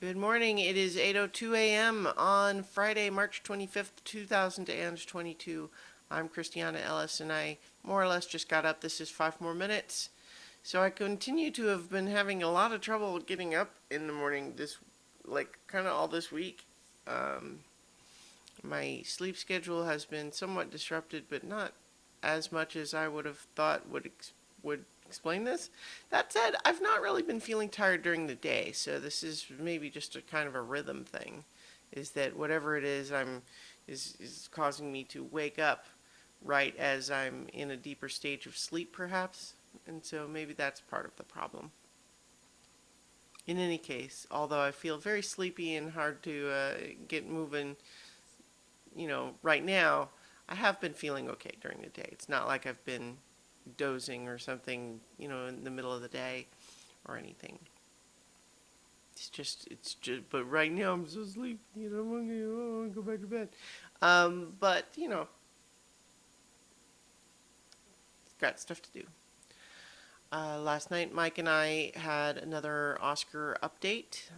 Good morning. It is 8:02 a.m. on Friday, March 25th, 2022. I'm Christiana Ellis and I more or less just got up. This is 5 more minutes. So I continue to have been having a lot of trouble getting up in the morning kind of all this week. Um, my sleep schedule has been somewhat disrupted, but not as much as I would have thought would explain this. That said, I've not really been feeling tired during the day, so this is maybe just a kind of a rhythm thing. Is that whatever it is is causing me to wake up right as I'm in a deeper stage of sleep, perhaps, and so maybe that's part of the problem. In any case, although I feel very sleepy and hard to get moving, right now, I have been feeling okay during the day. It's not like I've been dozing or something, in the middle of the day or anything. But right now I'm so sleepy and I'm hungry. Oh, I want to go back to bed. But, got stuff to do. Last night, Mike and I had another Oscar update.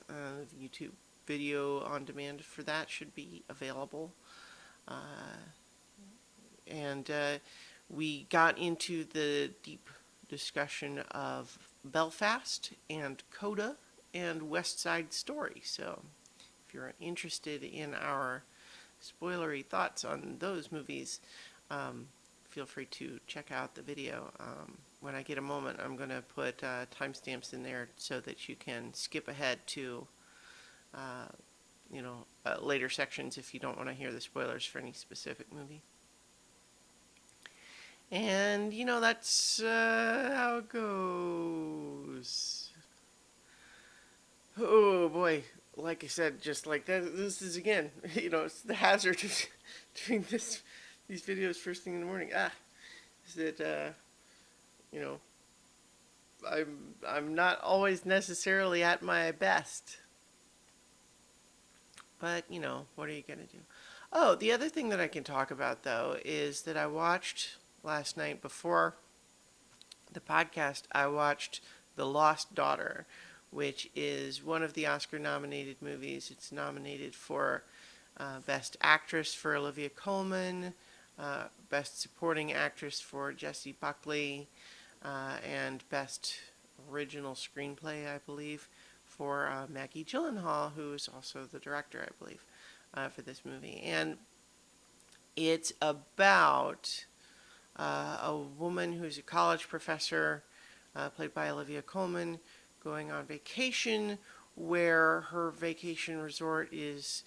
YouTube video on demand for that should be available. And we got into the deep discussion of Belfast and Coda and West Side Story. So if you're interested in our spoilery thoughts on those movies, feel free to check out the video. When I get a moment, I'm going to put timestamps in there so that you can skip ahead to later sections if you don't want to hear the spoilers for any specific movie. And, that's how it goes. Oh, boy. Like I said, just like that, this is again, it's the hazard of doing these videos first thing in the morning. Is that, you know, I'm not always necessarily at my best. But, what are you going to do? Oh, the other thing that I can talk about, though, is that I watched last night before the podcast, I watched The Lost Daughter, which is one of the Oscar nominated movies. It's nominated for Best Actress for Olivia Colman, Best Supporting Actress for Jessie Buckley, and Best Original Screenplay, I believe, for Maggie Gyllenhaal, who is also the director, I believe, for this movie. And it's about a woman who's a college professor, played by Olivia Colman, going on vacation, where her vacation resort is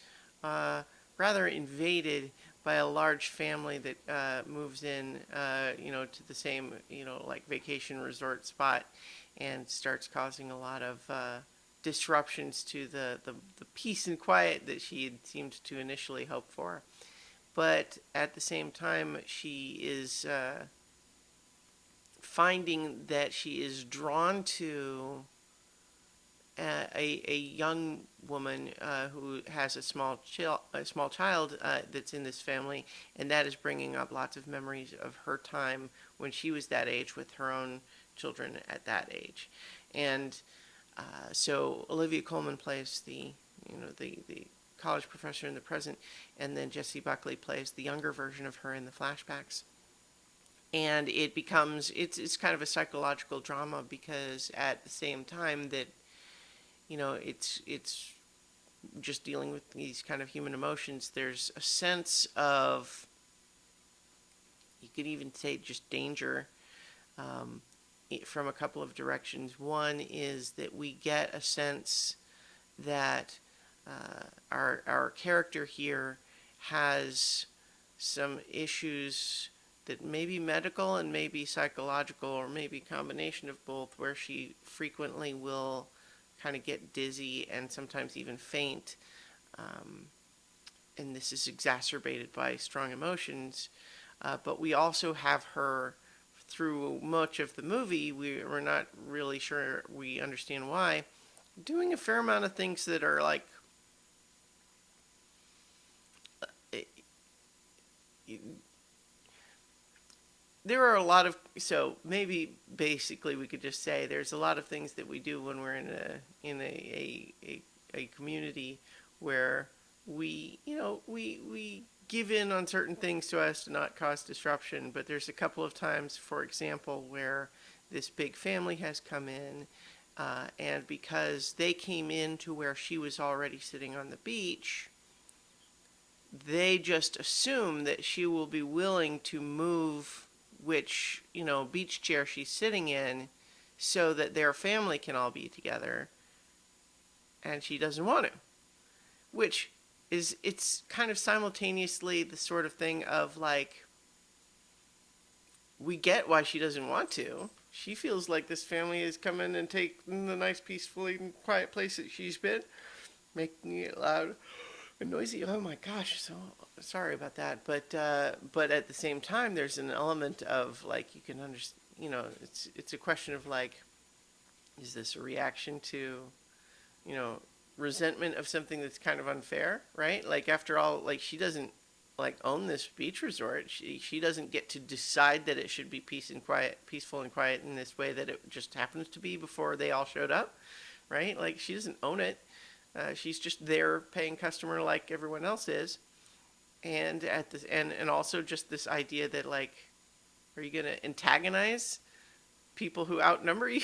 rather invaded by a large family that moves in, to the same, vacation resort spot, and starts causing a lot of disruptions to the peace and quiet that she had seemed to initially hope for. But at the same time, she is finding that she is drawn to a young woman who has a small child that's in this family, and that is bringing up lots of memories of her time when she was that age with her own children at that age. And so Olivia Colman plays the college professor in the present, and then Jessie Buckley plays the younger version of her in the flashbacks. And it's kind of a psychological drama, because at the same time that it's just dealing with these kind of human emotions, there's a sense of, you could even say, just danger, from a couple of directions. One is that we get a sense that our character here has some issues that may be medical and may be psychological, or maybe a combination of both, where she frequently will kind of get dizzy and sometimes even faint. And this is exacerbated by strong emotions. But we also have her, through much of the movie, we're not really sure we understand why, doing a fair amount of things that are like, there are a lot of, so maybe basically we could just say there's a lot of things that we do when we're in a community where we give in on certain things so as to not cause disruption. But there's a couple of times, for example, where this big family has come in, and because they came in to where she was already sitting on the beach, they just assume that she will be willing to move which, beach chair she's sitting in so that their family can all be together. And she doesn't want to, which it's kind of simultaneously the sort of thing of like, we get why she doesn't want to. She feels like this family has come in and taken the nice, peacefully and quiet place that she's been, making it loud and noisy. Oh my gosh, so sorry about that. But at the same time, there's an element of like, you can understand. It's a question of like, is this a reaction to, you know, resentment of something that's kind of unfair, right? Like, after all, like, she doesn't like own this beach resort. She doesn't get to decide that it should be peaceful and quiet in this way that it just happens to be before they all showed up, right? Like, she doesn't own it. She's just there paying customer like everyone else is. And and also just this idea that, like, are you going to antagonize people who outnumber you?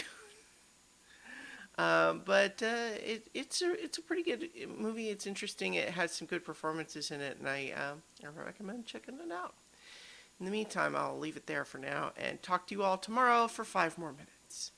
It's a pretty good movie. It's interesting. It has some good performances in it, and I recommend checking it out. In the meantime, I'll leave it there for now and talk to you all tomorrow for 5 more minutes.